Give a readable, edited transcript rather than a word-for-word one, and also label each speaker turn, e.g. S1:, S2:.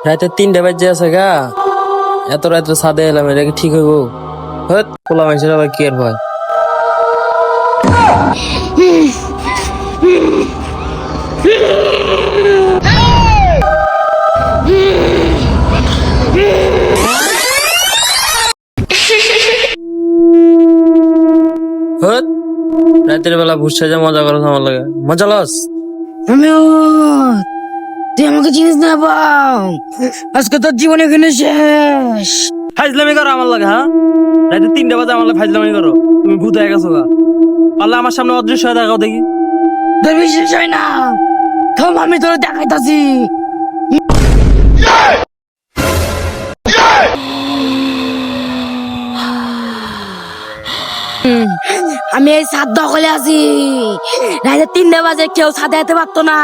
S1: রাতে 3টা বাজে আছে গা, এত রাত্রে ছাদে এলাম, এটা কি ঠিক হইব? হ্যাঁ, পোলা মানুষের আবার কি আর হয়। হ্যাঁ, রাতের বেলা ভুসা যা মজা করো আমার লাগে, মজা লস।
S2: তুই আমাকে চিনিস না বাম, আজকে তোর জীবন এখানে শেষ।
S1: ফাইজলামি করো আমার লাগে, হ্যাঁ? রাতে 3টা বাজে আমার লাগে ফাইজলামি করো। তুমি ভূত হয়ে গেছো গা। পারলে আমার সামনে অদৃশ্য হয়ে দেখাও দেখি।
S2: তোর বিশ্বাস হয় না? থাম, আমি তোর দেখাইতাছি। আমি এই ছাদ দখলে আছি। রাতে 3টা বাজে কেউ ছাদে যেতে পারতো না।